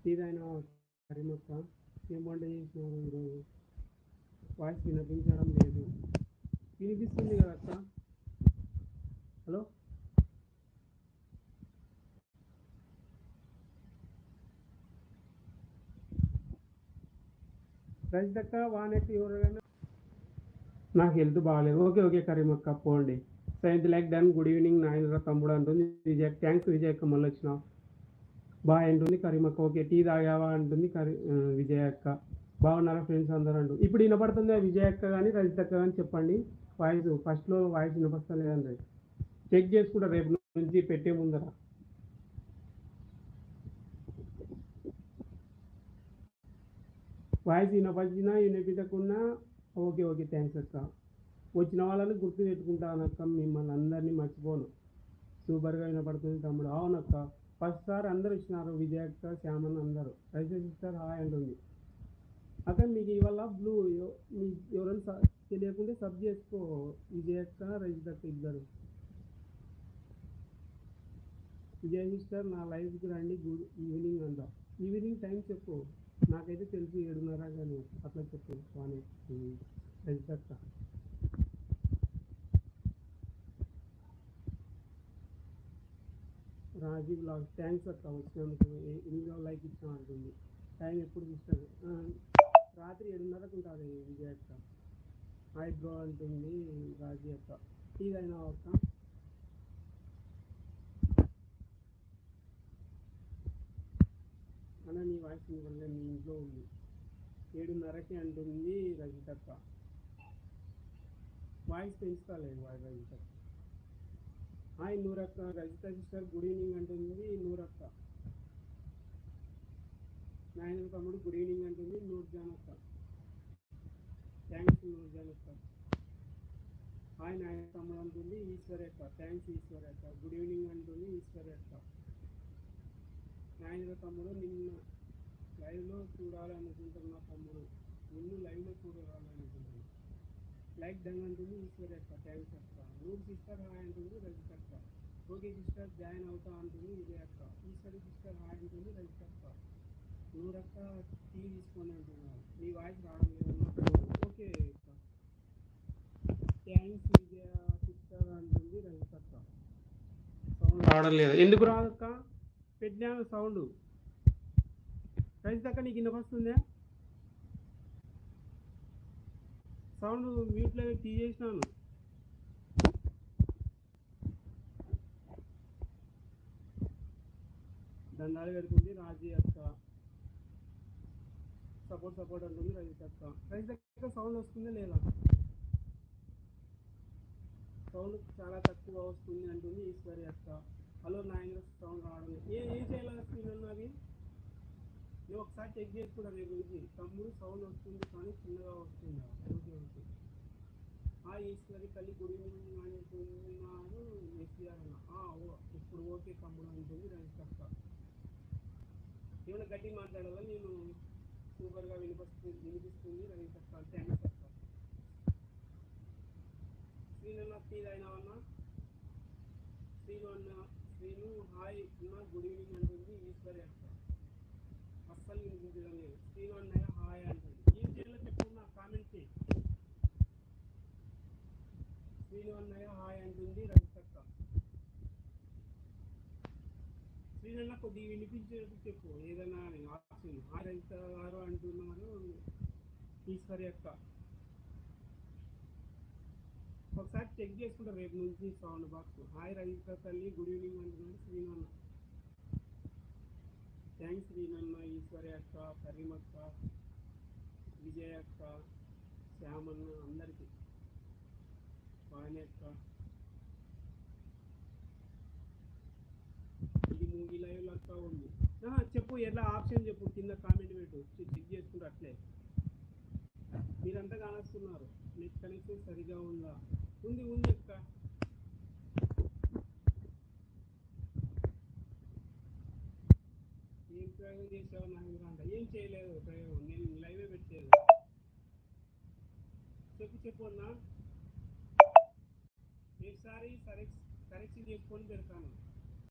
ఏదైనా కరీమక్క ఏం వంట చేసినారు ఈరోజు? వాయిస్ వినిపించడం లేదు. వినిపిస్తుంది కదా అక్క? హలో రజితక్క వానెక్కి ఎవరైనా నాకు హెల్త్ బాగాలేదు. ఓకే ఓకే కరీమక్క పోండి. Seventh like done. Good evening నాయనరా తమ్ముడు అంటుంది విజయ్. థ్యాంక్స్ విజయక్క మళ్ళీ వచ్చినావు. బాయ్ అంటుంది కరీమక్క. ఓకే టీ తాగావా అంటుంది విజయ అక్క. బాగున్నారా ఫ్రెండ్స్ అందరూ అంటూ. ఇప్పుడు వినపడుతుందా విజయ అక్క కానీ రజితక్క కానీ చెప్పండి. వాయిస్ ఫస్ట్లో వాయిస్ వినపడలేదండి. చెక్ చేసుకుంటా రేపు నుంచి పెట్టే ముందర. వాయిస్ వినపచ్చినా వినిపించకున్నా ఓకే ఓకే థ్యాంక్స్ అక్క. వచ్చిన వాళ్ళని గుర్తు పెట్టుకుంటాను అక్క, మిమ్మల్ని అందరినీ మర్చిపోను. సూపర్గా వినపడుతుంది తమ్ముడు. అవునక్క ఫస్ట్ సార్ అందరు ఇచ్చినారు విజయ అక్క శ్యామన్ అందరూ. రైసెస్ సిస్టర్ హాయ్ అంటుంది అక్క. మీకు ఇవాళ బ్లూ మీకు ఎవరైనా తెలియకుంటే సబ్ చేసుకో విజయ అక్క రజిత అక్క ఇద్దరు. విజయ సిస్టర్ నా లైఫ్కి రండి గుడ్ ఈవినింగ్ అంట. ఈవినింగ్ టైం చెప్పు, నాకైతే తెలిసి 7:30 కానీ అట్లా చెప్పు. కానీ రజిత అక్క రాజీవ్ లాగ్ థ్యాంక్స్ అక్క వచ్చినందుకు. 8 లైక్ ఇచ్చిన అంటుంది. టైం ఎప్పుడు చూస్తారు? రాత్రి 7:30కు ఉంటుంది విజయ అక్క. హాయ్ బ్రో అంటుంది రాజీ అక్క. ఇదైనా అక్క అన్న నీ వాయిస్ వల్ల మీ ఇంట్లో ఉంది. 7:30కి అంటుంది రజిత అక్క. వాయిస్ పెంచుకోలేదు రజిత అక్క. హాయ్ నూరక్క. రజిత సిస్టర్ గుడ్ ఈవినింగ్ అంటుంది నూరక్క. నాయన తమ్ముడు గుడ్ ఈవినింగ్ అంటుంది నూర్జాన్ అక్క. థ్యాంక్స్ నూర్జాన్ అక్క. హాయ్ నాయన తమ్ముడు అంటుంది ఈశ్వరి అక్క. థ్యాంక్స్ ఈశ్వరి అక్క. గుడ్ ఈవినింగ్ అంటుంది ఈశ్వరి అక్క. నాయన తమ్ముడు నిన్న లైవ్లో చూడాలనుకుంటున్నా తమ్ముడు. నిన్ను లైవ్లో చూడాలనుకుంటున్నా. లైక్ డన్ అంటుంది ఈశ్వరి అక్క. థ్యాంక్స్ అక్క. నూరు సిస్టర్ హాయ్ అంటుంది రజిత అక్క. ఓకే సిస్టర్ జాయిన్ అవుతా అంటుంది విజయ్ అక్క. ఈశ్వరి సిస్టర్ హాయ్ అంటుంది రజిత అక్క. నూరక్క టీ తీసుకొని అంటున్నారు. మీ వాయిస్ రావడం లేదు. ఓకే అక్క థ్యాంక్స్ విజయ సిస్టర్ అంటుంది రజిత అక్క. సౌండ్ రావడం లేదు. ఎందుకు రాదక్క? పెట్టినాను సౌండ్. రజిత అక్క నీకు వినపస్తుందా? సౌండ్ మ్యూట్లో తీసేసినాను. దండాలు పెడుతుంది రాజీ అక్క. సపోర్ట్ అంటుంది రజిత అక్క. రజిత అక్క సౌండ్ వస్తుందా లేదా? సౌండ్ చాలా తక్కువ వస్తుంది అంటుంది ఈశ్వరి అక్క. హలో నాయన సౌండ్ రావడం ఏం చేయాలి స్క్రీన్ అన్నది నువ్వు ఒకసారి చెక్ చేసుకుంటా రేపు నుంచి. తమ్ముడు సౌండ్ వస్తుంది కానీ చిన్నగా వస్తుందా? Okay okay. ఈశ్వరి తల్లి గుడి అంటున్నారు ఎస్ఆర్ అన్న. ఇప్పుడు ఓకే తమ్ముడు అంటుంది రజిత అక్క. ఏమైనా గట్టి మాట్లాడాలా? నేను సూపర్గా వినిపిస్తుంది రజిత అక్క. థ్యాంక్స్ అక్క. శ్రీను అన్న టీ అయినావన్నా? శ్రీను హాయ్ అన్న గుడ్ ఈవినింగ్ అంటుంది ఈశ్వరి అక్క. అస్సలు వినిపించడం లేదు. శ్రీను అన్నయ్య హాయ్ అంటుంది. ఏం చేయాలో చెప్పుకున్నా కామెంట్ చేయి. శ్రీను అన్నయ్య హాయ్ అంటుంది రజిత అక్క. శ్రీను అన్న కొద్దిగా వినిపించేది చెప్పు ఏదైనా ఆప్షన్. హాయ్ రజిత గారు అంటున్నారు ఈశ్వరి అక్క. ఒకసారి చెక్ చేసుకుంటా రేపు నుంచి సౌండ్ బాక్స్. హాయ్ రజిత తల్లి గుడ్ ఈవినింగ్ అంటున్నాడు శ్రీను అన్న. థ్యాంక్స్ శ్రీను అన్న. ఈశ్వరి అక్క, కరీం అక్క, విజయ్ అక్క, శ్యామన్న అందరికీ బాగానే అక్క. ఇది మూవీ లైవ్ అక్క ఉంది. చెప్పు ఎలా ఆప్షన్ చెప్పు, కింద కామెంట్ పెట్టు. చెక్ చేసుకుంటూ అట్లే. మీరంతా కానొస్తున్నారు. నెట్ కనెక్షన్ సరిగా ఉందా? ఉంది అక్క. ఏం ప్రయోగం చేసావు నాకు అంట? ఏం చేయలేదు ప్రయోగం, నేను లైవే పెట్టలేదు. చెప్పు అన్నా. ఈసారి కరెక్షన్ చేసుకొని పెడతాను.